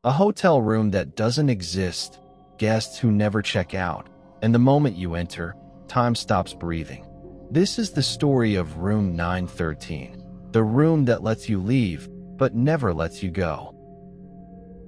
A hotel room that doesn't exist, guests who never check out, and the moment you enter, time stops breathing. This is the story of Room 913, the room that lets you leave, but never lets you go.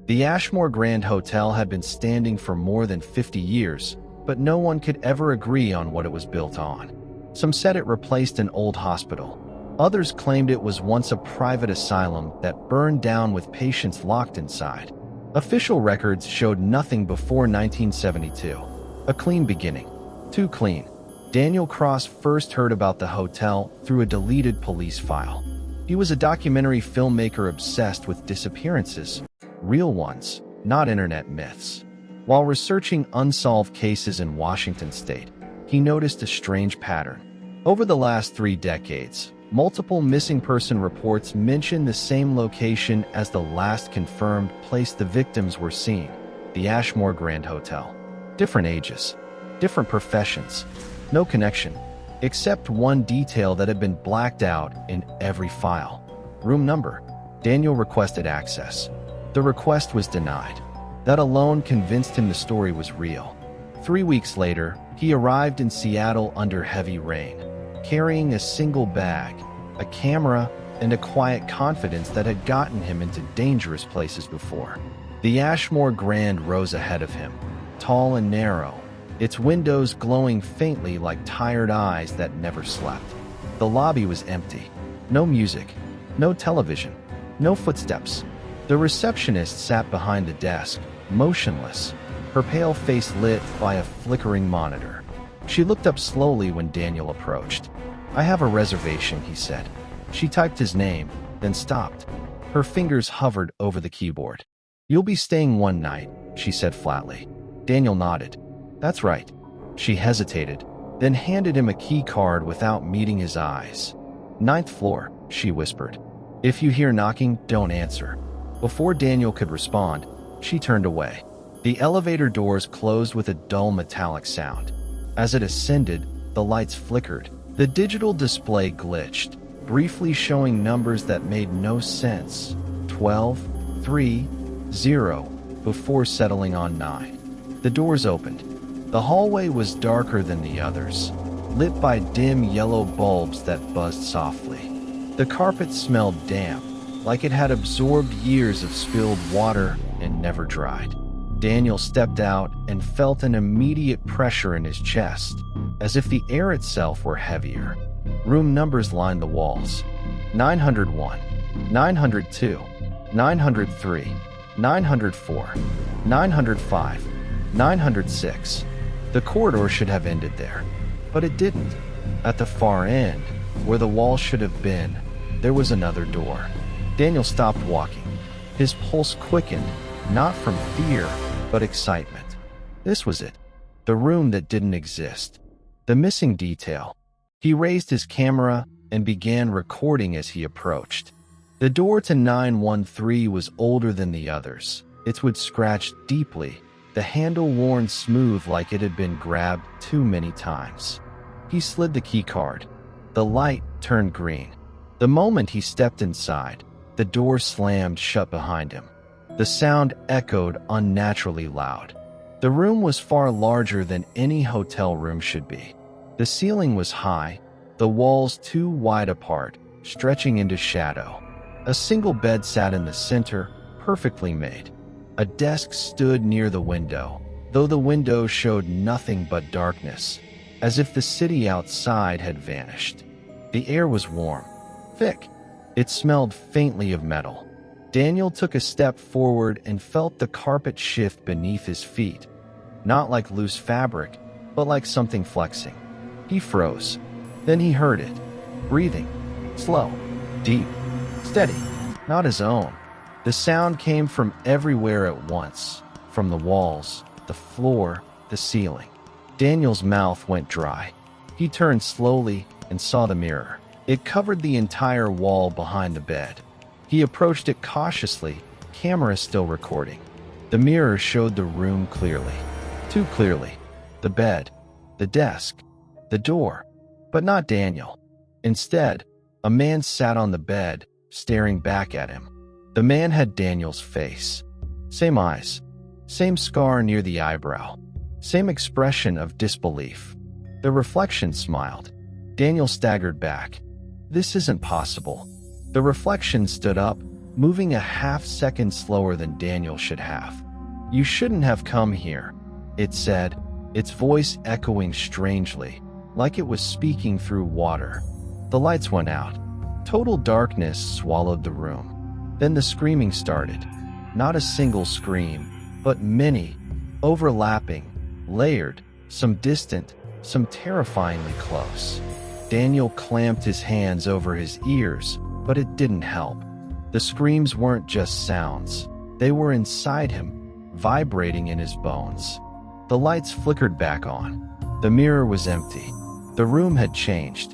The Ashmore Grand Hotel had been standing for more than 50 years, but no one could ever agree on what it was built on. Some said it replaced an old hospital. Others claimed it was once a private asylum that burned down with patients locked inside. Official records showed nothing before 1972. A clean beginning. Too clean. Daniel Cross first heard about the hotel through a deleted police file. He was a documentary filmmaker obsessed with disappearances. Real ones, not internet myths. While researching unsolved cases in Washington state, he noticed a strange pattern. Over the last 3 decades, multiple missing person reports mention the same location as the last confirmed place the victims were seen, the Ashmore Grand Hotel. Different ages, different professions, no connection, except one detail that had been blacked out in every file. Room number. Daniel requested access. The request was denied. That alone convinced him the story was real. 3 weeks later, he arrived in Seattle under heavy rain, carrying a single bag, a camera, and a quiet confidence that had gotten him into dangerous places before. The Ashmore Grand rose ahead of him, tall and narrow, its windows glowing faintly like tired eyes that never slept. The lobby was empty. No music, no television, no footsteps. The receptionist sat behind the desk, motionless, her pale face lit by a flickering monitor. She looked up slowly when Daniel approached. "I have a reservation," he said. She typed his name, then stopped. Her fingers hovered over the keyboard. "You'll be staying one night," she said flatly. Daniel nodded. "That's right." She hesitated, then handed him a key card without meeting his eyes. "9th floor," she whispered. "If you hear knocking, don't answer." Before Daniel could respond, she turned away. The elevator doors closed with a dull metallic sound. As it ascended, the lights flickered. The digital display glitched, briefly showing numbers that made no sense. 12, 3, 0, before settling on 9. The doors opened. The hallway was darker than the others, lit by dim yellow bulbs that buzzed softly. The carpet smelled damp, like it had absorbed years of spilled water and never dried. Daniel stepped out and felt an immediate pressure in his chest, as if the air itself were heavier. Room numbers lined the walls. 901, 902, 903, 904, 905, 906. The corridor should have ended there, but it didn't. At the far end, where the wall should have been, there was another door. Daniel stopped walking. His pulse quickened, not from fear, but excitement. This was it. The room that didn't exist. The missing detail. He raised his camera and began recording as he approached. The door to 913 was older than the others. Its wood scratched deeply, the handle worn smooth like it had been grabbed too many times. He slid the key card. The light turned green. The moment he stepped inside, the door slammed shut behind him. The sound echoed unnaturally loud. The room was far larger than any hotel room should be. The ceiling was high, the walls too wide apart, stretching into shadow. A single bed sat in the center, perfectly made. A desk stood near the window, though the window showed nothing but darkness, as if the city outside had vanished. The air was warm, thick. It smelled faintly of metal. Daniel took a step forward and felt the carpet shift beneath his feet, not like loose fabric, but like something flexing. He froze. Then he heard it, breathing, slow, deep, steady, not his own. The sound came from everywhere at once, from the walls, the floor, the ceiling. Daniel's mouth went dry. He turned slowly and saw the mirror. It covered the entire wall behind the bed. He approached it cautiously, camera still recording. The mirror showed the room clearly. Too clearly. The bed, the desk, the door, but not Daniel. Instead, a man sat on the bed, staring back at him. The man had Daniel's face. Same eyes. Same scar near the eyebrow. Same expression of disbelief. The reflection smiled. Daniel staggered back. This isn't possible. The reflection stood up, moving a half-second slower than Daniel should have. You shouldn't have come here, it said, its voice echoing strangely, like it was speaking through water. The lights went out. Total darkness swallowed the room. Then the screaming started. Not a single scream, but many, overlapping, layered, some distant, some terrifyingly close. Daniel clamped his hands over his ears, but it didn't help. The screams weren't just sounds. They were inside him, vibrating in his bones. The lights flickered back on. The mirror was empty. The room had changed.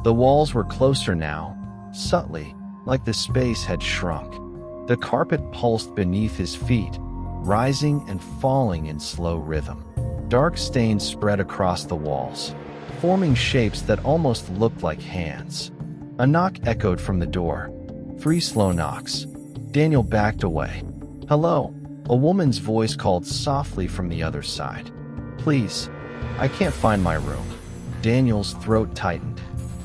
The walls were closer now, subtly, like the space had shrunk. The carpet pulsed beneath his feet, rising and falling in slow rhythm. Dark stains spread across the walls, forming shapes that almost looked like hands. A knock echoed from the door. 3 slow knocks. Daniel backed away. Hello, a woman's voice called softly from the other side. Please, I can't find my room. Daniel's throat tightened.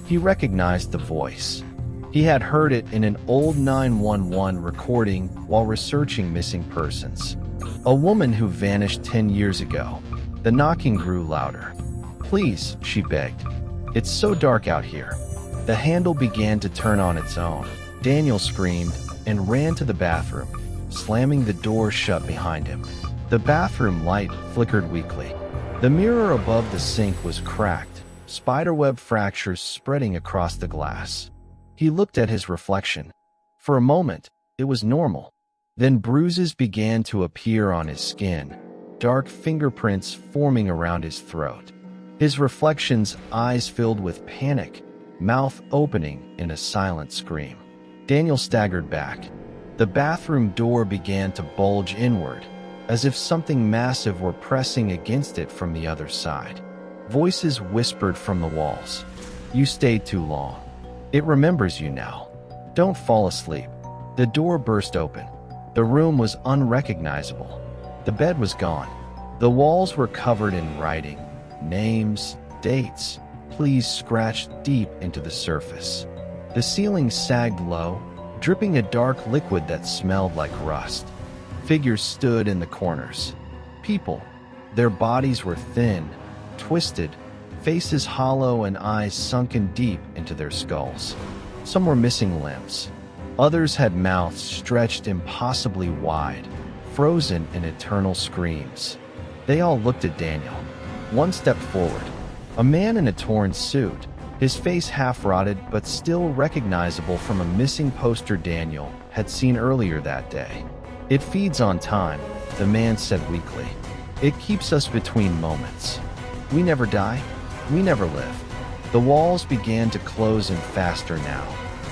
He recognized the voice. He had heard it in an old 911 recording while researching missing persons. A woman who vanished 10 years ago. The knocking grew louder. Please, she begged. It's so dark out here. The handle began to turn on its own. Daniel screamed and ran to the bathroom, slamming the door shut behind him. The bathroom light flickered weakly. The mirror above the sink was cracked, spiderweb fractures spreading across the glass. He looked at his reflection. For a moment, it was normal. Then bruises began to appear on his skin, dark fingerprints forming around his throat. His reflection's eyes filled with panic, mouth opening in a silent scream. Daniel staggered back. The bathroom door began to bulge inward, as if something massive were pressing against it from the other side. Voices whispered from the walls. You stayed too long. It remembers you now. Don't fall asleep. The door burst open. The room was unrecognizable. The bed was gone. The walls were covered in writing, names, dates. Please scratched deep into the surface. The ceiling sagged low, dripping a dark liquid that smelled like rust. Figures stood in the corners. People. Their bodies were thin, twisted, faces hollow and eyes sunken deep into their skulls. Some were missing limbs. Others had mouths stretched impossibly wide, frozen in eternal screams. They all looked at Daniel. One stepped forward. A man in a torn suit, his face half-rotted but still recognizable from a missing poster Daniel had seen earlier that day. It feeds on time, the man said weakly. It keeps us between moments. We never die. We never live. The walls began to close in faster now,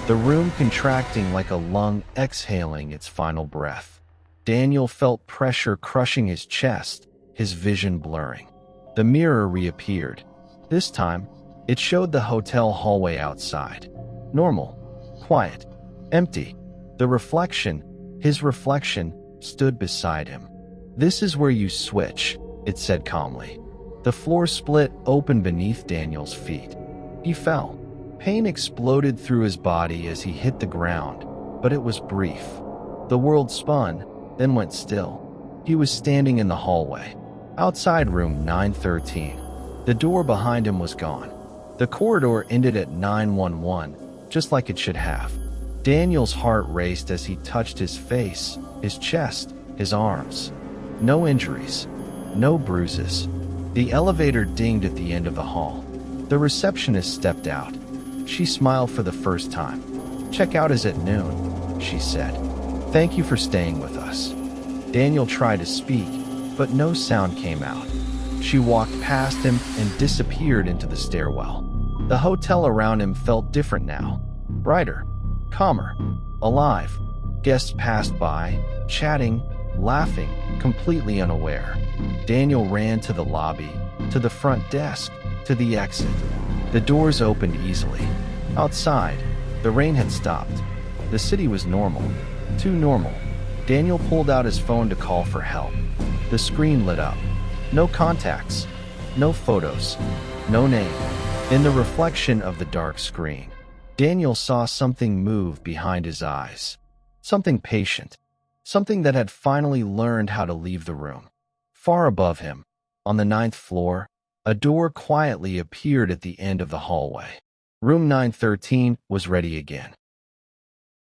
the room contracting like a lung exhaling its final breath. Daniel felt pressure crushing his chest, his vision blurring. The mirror reappeared. This time, it showed the hotel hallway outside. Normal, quiet, empty. The reflection, his reflection, stood beside him. This is where you switch, it said calmly. The floor split open beneath Daniel's feet. He fell. Pain exploded through his body as he hit the ground, but it was brief. The world spun, then went still. He was standing in the hallway. Outside room 913. The door behind him was gone. The corridor ended at 911, just like it should have. Daniel's heart raced as he touched his face, his chest, his arms. No injuries. No bruises. The elevator dinged at the end of the hall. The receptionist stepped out. She smiled for the first time. Checkout is at noon, she said. Thank you for staying with us. Daniel tried to speak, but no sound came out. She walked past him and disappeared into the stairwell. The hotel around him felt different now. Brighter, calmer, alive. Guests passed by, chatting, laughing, completely unaware. Daniel ran to the lobby, to the front desk, to the exit. The doors opened easily. Outside, the rain had stopped. The city was normal. Too normal. Daniel pulled out his phone to call for help. The screen lit up. No contacts, no photos, no name. In the reflection of the dark screen, Daniel saw something move behind his eyes. Something patient. Something that had finally learned how to leave the room. Far above him, on the 9th floor, a door quietly appeared at the end of the hallway. Room 913 was ready again.